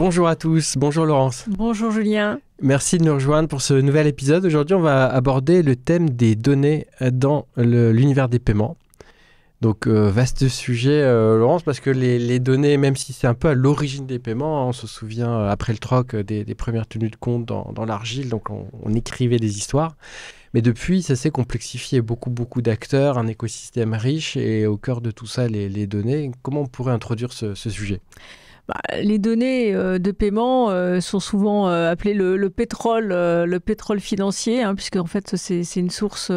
Bonjour à tous, bonjour Laurence. Bonjour Julien. Merci de nous rejoindre pour ce nouvel épisode. Aujourd'hui, on va aborder le thème des données dans l'univers des paiements. Donc, vaste sujet, Laurence, parce que les données, même si c'est un peu à l'origine des paiements, on se souvient, après le troc, des premières tenues de compte dans l'argile, donc on écrivait des histoires. Mais depuis, ça s'est complexifié. Beaucoup d'acteurs, un écosystème riche, et au cœur de tout ça, les données. Comment on pourrait introduire ce sujet ? Les données de paiement sont souvent appelées le pétrole financier, puisque en fait c'est une source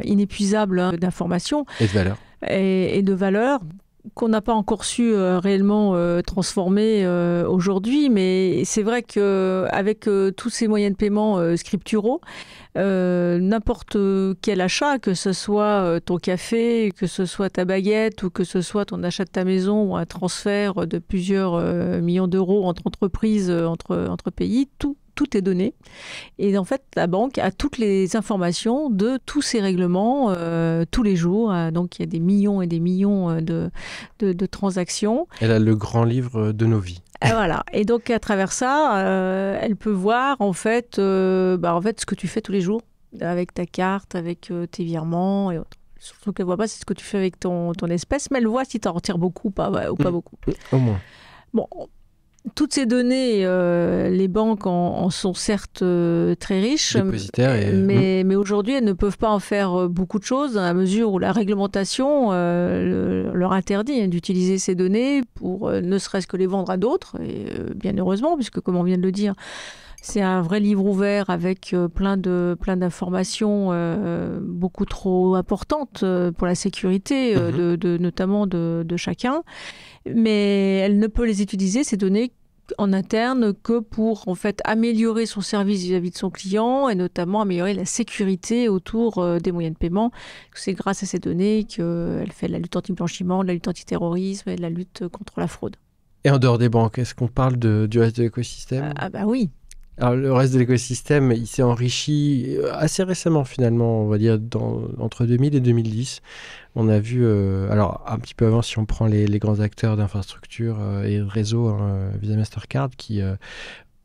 inépuisable d'informations Et de valeur. Et de valeurs qu'on n'a pas encore su réellement transformer aujourd'hui. Mais c'est vrai qu'avec tous ces moyens de paiement scripturaux, n'importe quel achat, que ce soit ton café, que ce soit ta baguette ou que ce soit ton achat de ta maison ou un transfert de plusieurs millions d'euros entre entreprises, entre pays, tout est donné. Et en fait, la banque a toutes les informations de tous ces règlements tous les jours. Donc, il y a des millions et des millions de transactions. Elle a le grand livre de nos vies. Et voilà. Et donc, à travers ça, elle peut voir en fait ce que tu fais tous les jours avec ta carte, avec tes virements et autres. Surtout qu'elle ne voit pas c'est ce que tu fais avec ton espèce, mais elle voit si tu en retires beaucoup ou pas beaucoup. Au moins. Bon. Toutes ces données, les banques en sont certes très riches, dépositaires mais aujourd'hui, elles ne peuvent pas en faire beaucoup de choses à mesure où la réglementation leur interdit d'utiliser ces données pour ne serait-ce que les vendre à d'autres, et bien heureusement, puisque comme on vient de le dire, c'est un vrai livre ouvert avec plein d'informations beaucoup trop importantes pour la sécurité, notamment de chacun. Mais elle ne peut les utiliser, ces données, en interne que pour en fait améliorer son service vis-à-vis de son client et notamment améliorer la sécurité autour des moyens de paiement. C'est grâce à ces données qu'elle fait de la lutte anti-blanchiment, de la lutte anti-terrorisme et de la lutte contre la fraude. Et en dehors des banques, est-ce qu'on parle du reste de l'écosystème ? Oui. Alors, le reste de l'écosystème, il s'est enrichi assez récemment, finalement, on va dire, entre 2000 et 2010. On a vu, alors un petit peu avant, si on prend les grands acteurs d'infrastructure et de réseau, Visa, Mastercard, qui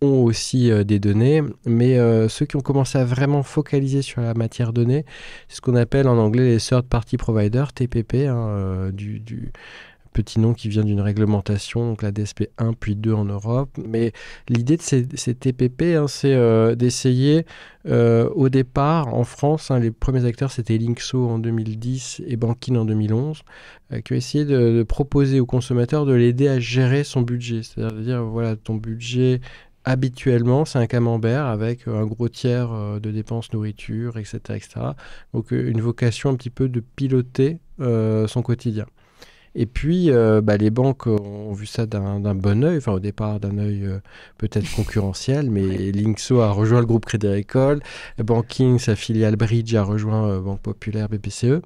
ont aussi des données, mais ceux qui ont commencé à vraiment focaliser sur la matière donnée, c'est ce qu'on appelle en anglais les Third Party Providers, TPP, du petit nom qui vient d'une réglementation, donc la DSP 1 puis 2 en Europe. Mais l'idée de ces TPP, c'est d'essayer, au départ, en France, les premiers acteurs, c'était Linkso en 2010 et Bankin en 2011, qui ont essayé de proposer aux consommateurs de l'aider à gérer son budget. C'est-à-dire de dire, voilà, ton budget, habituellement, c'est un camembert avec un gros tiers de dépenses nourriture, etc. etc. Donc, une vocation un petit peu de piloter son quotidien. Et puis, les banques ont vu ça d'un bon œil, enfin au départ d'un œil peut-être concurrentiel, mais Linkso a rejoint le groupe Crédit Agricole, Banking, sa filiale Bridge, a rejoint Banque Populaire, BPCE.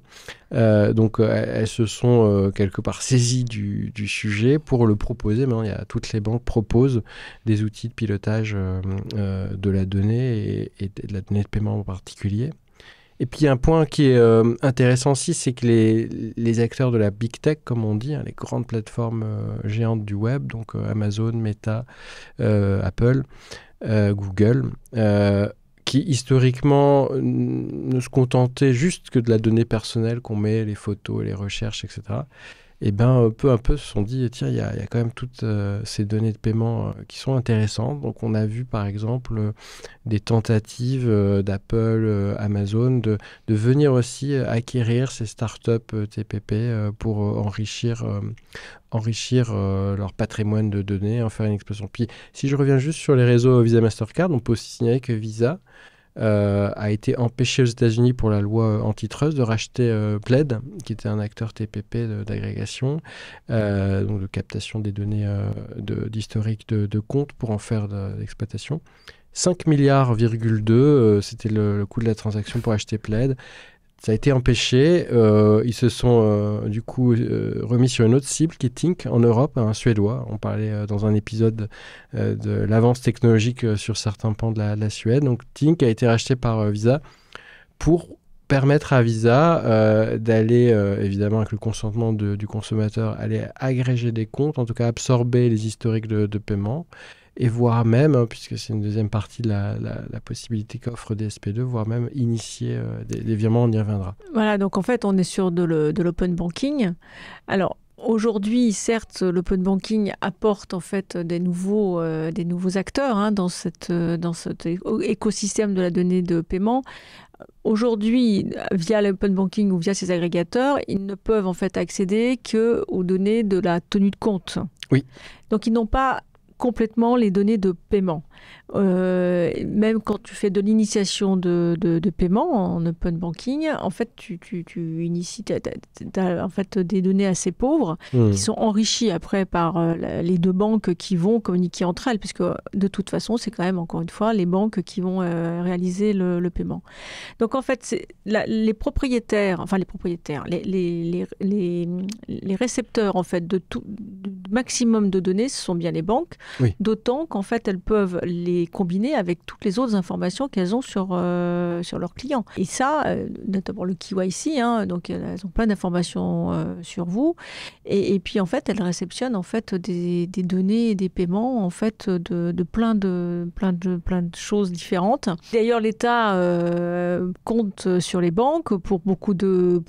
Donc, elles se sont quelque part saisies du sujet pour le proposer. Maintenant, toutes les banques proposent des outils de pilotage de la donnée et de la donnée de paiement en particulier. Et puis un point qui est intéressant aussi, c'est que les acteurs de la big tech, comme on dit, les grandes plateformes géantes du web, donc Amazon, Meta, Apple, Google, qui historiquement ne se contentaient juste que de la donnée personnelle qu'on met, les photos, les recherches, etc. Et peu à peu se sont dit, tiens, il y a quand même toutes ces données de paiement qui sont intéressantes. Donc, on a vu, par exemple, des tentatives d'Apple, Amazon, de venir aussi acquérir ces startups TPP pour enrichir leur patrimoine de données, en faire une explosion. Puis, si je reviens juste sur les réseaux Visa Mastercard, on peut aussi signaler que Visa a été empêché aux États-Unis pour la loi antitrust de racheter Plaid, qui était un acteur TPP d'agrégation, donc de captation des données d'historique de comptes pour en faire de l'exploitation. 5,2 milliards, c'était le coût de la transaction pour acheter Plaid. Ça a été empêché. Ils se sont du coup remis sur une autre cible qui est Tink en Europe, un Suédois. On parlait dans un épisode de l'avance technologique sur certains pans de la Suède. Donc Tink a été racheté par Visa pour permettre à Visa d'aller, évidemment avec le consentement du consommateur, aller agréger des comptes, en tout cas absorber les historiques de paiement et voire même, puisque c'est une deuxième partie de la possibilité qu'offre DSP2, voire même initier des virements, on y reviendra. Voilà, donc en fait, on est sur de l'open banking. Alors, aujourd'hui, certes, l'open banking apporte en fait des nouveaux acteurs dans cet écosystème de la donnée de paiement. Aujourd'hui, via l'open banking ou via ces agrégateurs, ils ne peuvent en fait accéder qu'aux données de la tenue de compte. Oui. Donc, ils n'ont pas complètement les données de paiement. Même quand tu fais de l'initiation de paiement en open banking, en fait, tu inities, t'as en fait des données assez pauvres qui sont enrichies après par les deux banques qui vont communiquer entre elles, puisque de toute façon, c'est quand même, encore une fois, les banques qui vont réaliser le paiement. Donc, en fait, les récepteurs en fait, du maximum de données, ce sont bien les banques, d'autant qu'en fait, elles peuvent les combiner avec toutes les autres informations qu'elles ont sur leurs clients. Et ça, notamment le KYC, donc elles ont plein d'informations sur vous. Et puis, en fait, elles réceptionnent en fait, des données et des paiements en fait, de plein de choses différentes. D'ailleurs, l'État compte sur les banques pour beaucoup de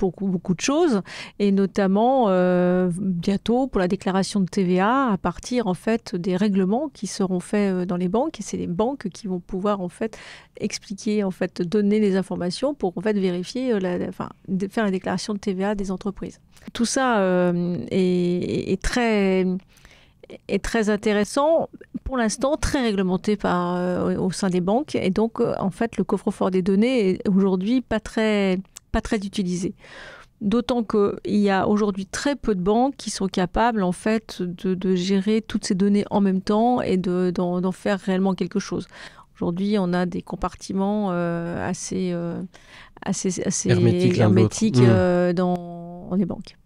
choses, et notamment bientôt pour la déclaration de TVA à partir en fait, des règlements qui seront faits dans les banques, et c'est les banques qui vont pouvoir en fait expliquer, en fait, donner les informations pour en fait vérifier, faire la déclaration de TVA des entreprises. Tout ça est très intéressant, pour l'instant très réglementé au sein des banques, et donc en fait le coffre-fort des données est aujourd'hui pas très utilisé. D'autant qu'il y a aujourd'hui très peu de banques qui sont capables en fait de gérer toutes ces données en même temps et d'en faire réellement quelque chose. Aujourd'hui, on a des compartiments assez hermétiques dans les banques.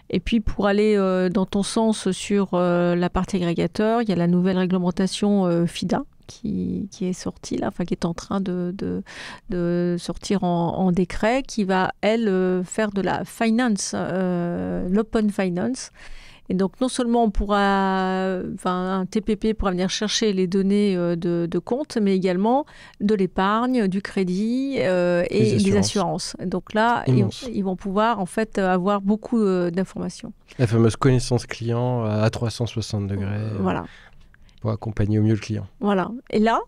Et puis, pour aller dans ton sens sur la partie agrégateur, il y a la nouvelle réglementation FIDA qui est sortie là, qui est en train de sortir en décret, qui va, elle, faire de la finance, l'open finance. Et donc, non seulement on pourra, un TPP pourra venir chercher les données de compte, mais également de l'épargne, du crédit et des assurances. Donc là, ils vont pouvoir en fait avoir beaucoup d'informations. La fameuse connaissance client à 360 degrés. Voilà. Pour accompagner au mieux le client. Voilà. Et là,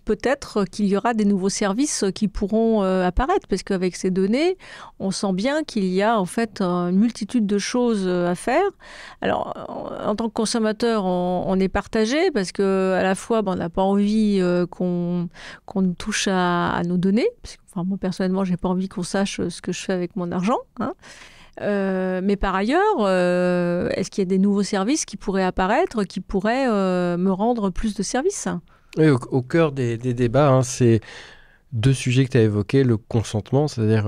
peut-être qu'il y aura des nouveaux services qui pourront apparaître, parce qu'avec ces données, on sent bien qu'il y a en fait une multitude de choses à faire. Alors, en tant que consommateur, on est partagé, parce qu'à la fois, on n'a pas envie qu'on nous touche à nos données. Parce que, moi, personnellement, je n'ai pas envie qu'on sache ce que je fais avec mon argent. Mais par ailleurs, est-ce qu'il y a des nouveaux services qui pourraient apparaître, qui pourraient me rendre plus de services ? Oui, au cœur des débats, c'est deux sujets que tu as évoqués, le consentement, c'est-à-dire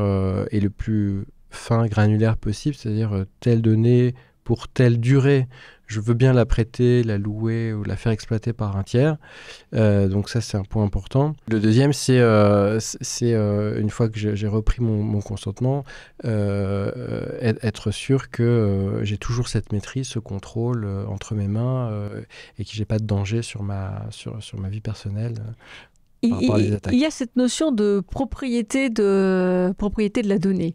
et le plus fin, granulaire possible, c'est-à-dire telle donnée pour telle durée, je veux bien la prêter, la louer ou la faire exploiter par un tiers. Donc ça, c'est un point important. Le deuxième, c'est une fois que j'ai repris mon consentement, être sûr que j'ai toujours cette maîtrise, ce contrôle entre mes mains et que j'ai pas de danger sur ma vie personnelle. Il y a cette notion de propriété de la donnée.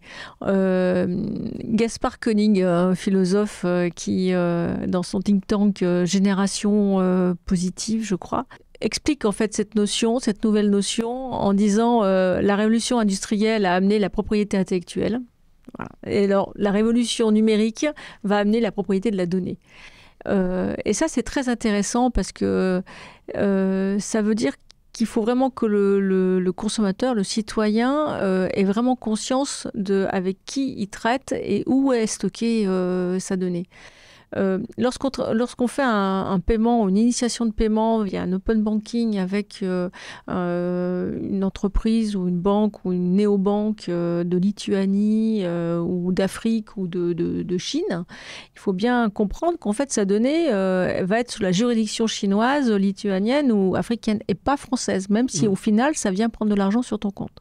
Gaspard Koenig, un philosophe qui, dans son think tank Génération Positive, je crois, explique en fait cette nouvelle notion, en disant la révolution industrielle a amené la propriété intellectuelle. Voilà. Et alors, la révolution numérique va amener la propriété de la donnée. Et ça, c'est très intéressant, parce que ça veut dire qu'il faut vraiment que le consommateur, le citoyen, ait vraiment conscience avec qui il traite et où est stockée sa donnée. Lorsqu'on fait un paiement, une initiation de paiement via un open banking avec une entreprise ou une banque ou une néobanque de Lituanie ou d'Afrique ou de Chine, il faut bien comprendre qu'en fait sa donnée va être sous la juridiction chinoise, lituanienne ou africaine, et pas française, même si au final ça vient prendre de l'argent sur ton compte.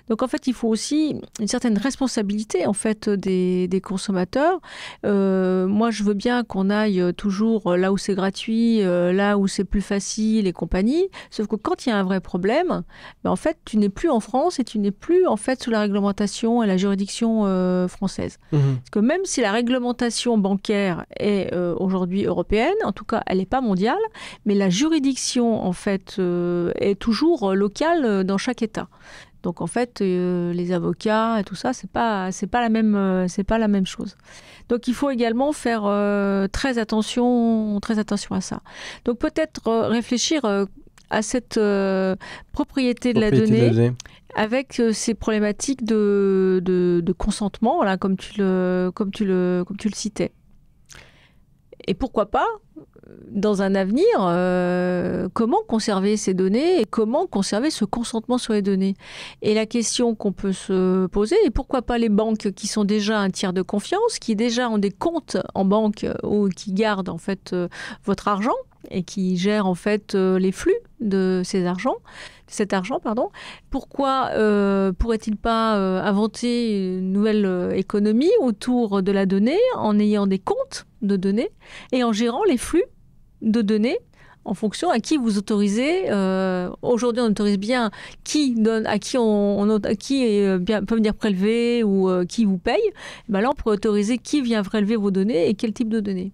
Donc en fait, il faut aussi une certaine responsabilité en fait des consommateurs. Moi, je veux bien qu'on aille toujours là où c'est gratuit, là où c'est plus facile et compagnie. Sauf que quand il y a un vrai problème, ben, en fait, tu n'es plus en France et tu n'es plus en fait sous la réglementation et la juridiction française. Parce que même si la réglementation bancaire est aujourd'hui européenne, en tout cas, elle n'est pas mondiale, mais la juridiction en fait est toujours locale dans chaque État. Donc en fait, les avocats et tout ça, c'est pas la même chose. Donc il faut également faire très attention à ça. Donc peut-être réfléchir à cette propriété de la donnée avec ces problématiques de consentement, voilà, comme tu le citais. Et pourquoi pas, dans un avenir, comment conserver ces données et comment conserver ce consentement sur les données. Et la question qu'on peut se poser, et pourquoi pas les banques qui sont déjà un tiers de confiance, qui déjà ont des comptes en banque ou qui gardent en fait votre argent et qui gèrent en fait les flux de cet argent, pardon. Pourquoi pourrait-il pas inventer une nouvelle économie autour de la donnée en ayant des comptes de données et en gérant les flux de données en fonction à qui vous autorisez. Aujourd'hui, on autorise bien qui donne, à qui peut venir prélever ou qui vous paye. Et ben là, on pourrait autoriser qui vient prélever vos données et quel type de données.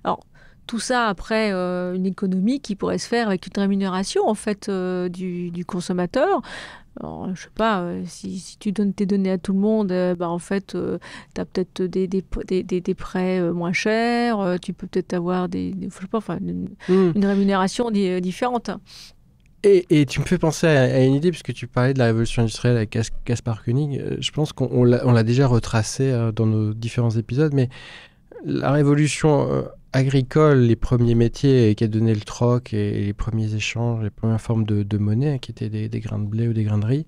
Alors, tout ça après une économie qui pourrait se faire avec une rémunération en fait du consommateur. Alors, je sais pas, si tu donnes tes données à tout le monde, en fait, tu as peut-être des prêts moins chers, tu peux peut-être avoir je sais pas, enfin, une rémunération différente. Et tu me fais penser à une idée, puisque tu parlais de la révolution industrielle avec Caspar Koenig. Je pense qu'on l'a déjà retracé dans nos différents épisodes, mais la révolution agricole, les premiers métiers qui a donné le troc et les premiers échanges, les premières formes de monnaie, qui étaient des grains de blé ou des grains de riz,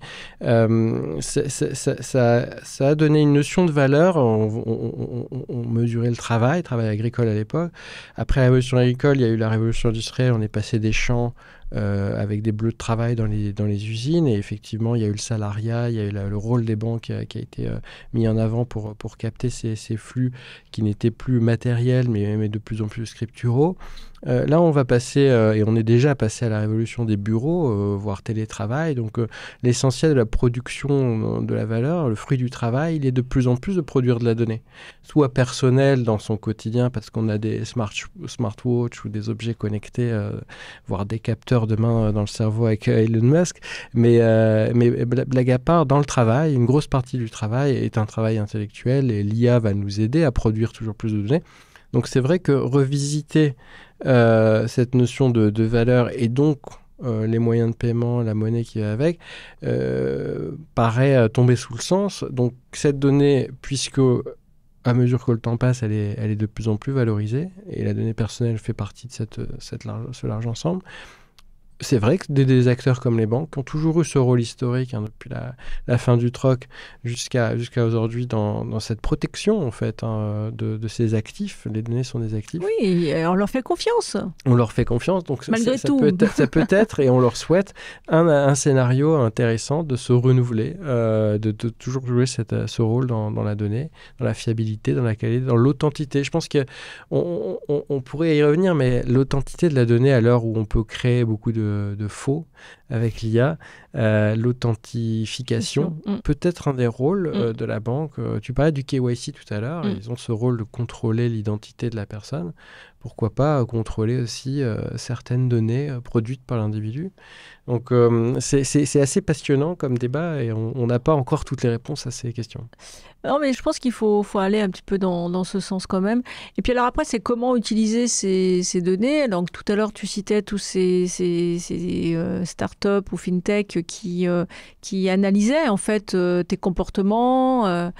ça a donné une notion de valeur. On mesurait le travail agricole à l'époque. Après la révolution agricole, il y a eu la révolution industrielle, on est passé des champs avec des bleus de travail dans les usines, et effectivement il y a eu le salariat, il y a eu le rôle des banques qui a été mis en avant pour capter ces flux qui n'étaient plus matériels mais de plus en plus scripturaux. Là on va passer, et on est déjà passé à la révolution des bureaux, voire télétravail, donc l'essentiel de la production de la valeur, le fruit du travail, il est de plus en plus de produire de la donnée, soit personnelle dans son quotidien parce qu'on a des smartwatches ou des objets connectés, voire des capteurs demain dans le cerveau avec Elon Musk, mais blague à part, dans le travail, une grosse partie du travail est un travail intellectuel et l'IA va nous aider à produire toujours plus de données. Donc c'est vrai que revisiter cette notion de valeur et donc les moyens de paiement, la monnaie qui va avec, paraît tomber sous le sens. Donc cette donnée, puisque à mesure que le temps passe, elle est de plus en plus valorisée, et la donnée personnelle fait partie de ce large ensemble. C'est vrai que des acteurs comme les banques ont toujours eu ce rôle historique depuis la fin du troc jusqu'à aujourd'hui dans cette protection en fait de ces actifs. Les données sont des actifs. Oui, on leur fait confiance. On leur fait confiance, donc malgré tout. Ça peut être, et on leur souhaite un scénario intéressant de se renouveler, de toujours jouer ce rôle dans la donnée, dans la fiabilité, dans la qualité, dans l'authenticité. Je pense qu'on pourrait y revenir, mais l'authenticité de la donnée à l'heure où on peut créer beaucoup de faux avec l'IA, l'authentification peut être un des rôles de la banque. Tu parlais du KYC tout à l'heure, ils ont ce rôle de contrôler l'identité de la personne. Pourquoi pas contrôler aussi certaines données produites par l'individu. Donc c'est assez passionnant comme débat, et on n'a pas encore toutes les réponses à ces questions. Non, mais je pense qu'il faut aller un petit peu dans ce sens quand même. Et puis alors après, c'est comment utiliser ces données. Donc tout à l'heure, tu citais tous ces startups ou fintech qui analysaient en fait tes comportements.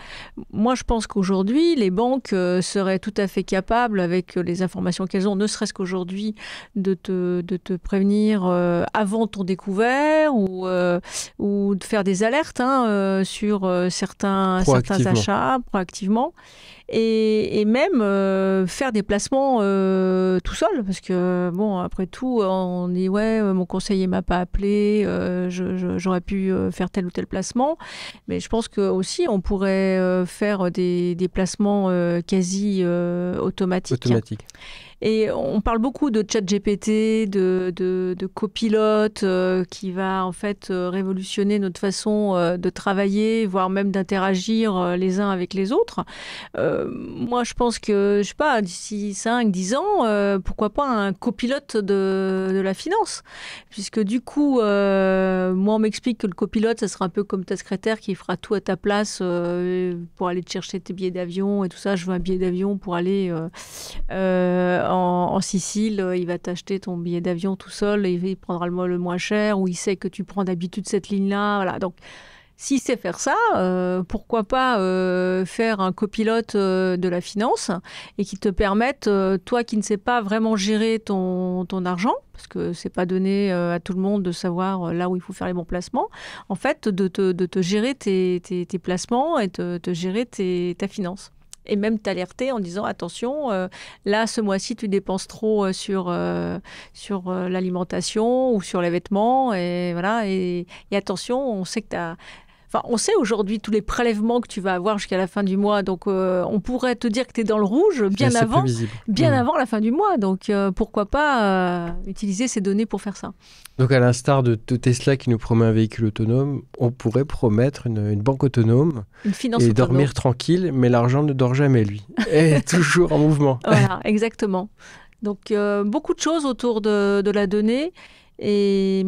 Moi, je pense qu'aujourd'hui, les banques seraient tout à fait capables, avec les informations informations qu'elles ont, ne serait-ce qu'aujourd'hui, de te prévenir avant ton découvert ou de faire des alertes sur certains achats proactivement. Et même faire des placements tout seul, parce que bon, après tout, on dit ouais, mon conseiller m'a pas appelé, j'aurais pu faire tel ou tel placement, mais je pense que aussi on pourrait faire des placements quasi automatiques. Et on parle beaucoup de ChatGPT, de copilote qui va en fait révolutionner notre façon de travailler, voire même d'interagir les uns avec les autres. Moi, je pense que, je sais pas, d'ici 5-10 ans, pourquoi pas un copilote de la finance? Puisque du coup, moi, on m'explique que le copilote, ça sera un peu comme ta secrétaire qui fera tout à ta place pour aller te chercher tes billets d'avion et tout ça. Je veux un billet d'avion pour aller en Sicile, il va t'acheter ton billet d'avion tout seul et il prendra le moins cher, ou il sait que tu prends d'habitude cette ligne-là. Voilà. Donc, s'il sait faire ça, pourquoi pas faire un copilote de la finance et qui te permette, toi qui ne sais pas vraiment gérer ton argent, parce que c'est pas donné à tout le monde de savoir là où il faut faire les bons placements, en fait, de te gérer tes placements et te gérer ta finance. Et même t'alerter en disant attention, là ce mois-ci tu dépenses trop sur l'alimentation ou sur les vêtements, et voilà, et attention, on sait que on sait aujourd'hui tous les prélèvements que tu vas avoir jusqu'à la fin du mois, donc on pourrait te dire que tu es dans le rouge bien avant la fin du mois, donc pourquoi pas utiliser ces données pour faire ça. Donc à l'instar de Tesla qui nous promet un véhicule autonome, on pourrait promettre une banque autonome, une finance et autonome. Dormir tranquille, mais l'argent ne dort jamais, lui. Et toujours en mouvement. Voilà, exactement. Donc beaucoup de choses autour de la donnée, et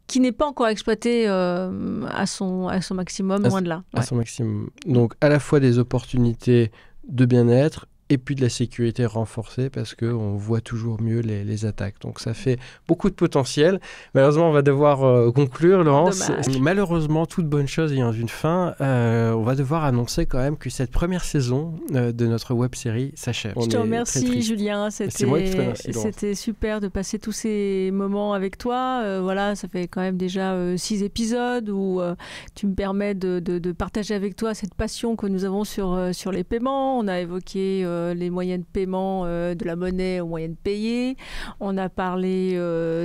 qui n'est pas encore exploité à son maximum, loin de là. À son maximum. Donc à la fois des opportunités de bien-être et puis de la sécurité renforcée, parce qu'on voit toujours mieux les attaques. Donc ça fait beaucoup de potentiel. Malheureusement, on va devoir conclure, Laurence. Dommage. Malheureusement, toute bonne chose ayant une fin, on va devoir annoncer quand même que cette première saison de notre web-série s'achève. Je te remercie, Julien. C'était super de passer tous ces moments avec toi. Voilà, ça fait quand même déjà 6 épisodes où tu me permets de partager avec toi cette passion que nous avons sur les paiements. On a évoqué les moyens de paiement, de la monnaie aux moyens de payer. On a parlé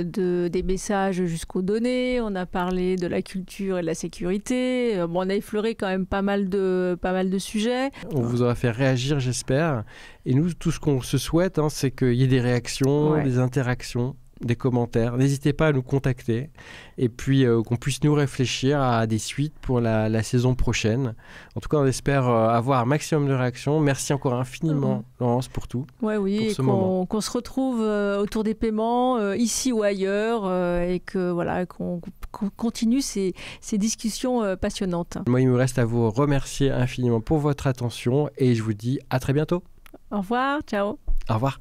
des messages jusqu'aux données. On a parlé de la culture et de la sécurité. On a effleuré quand même pas mal de sujets. On vous aura fait réagir, j'espère. Et nous, tout ce qu'on se souhaite, c'est qu'il y ait des réactions, des interactions, des commentaires. N'hésitez pas à nous contacter, et puis qu'on puisse nous réfléchir à des suites pour la saison prochaine. En tout cas, on espère avoir un maximum de réactions. Merci encore infiniment, Laurence, pour tout. Oui, et qu'on se retrouve autour des paiements, ici ou ailleurs, et qu'on continue ces discussions passionnantes. Moi, il me reste à vous remercier infiniment pour votre attention, et je vous dis à très bientôt. Au revoir, ciao. Au revoir.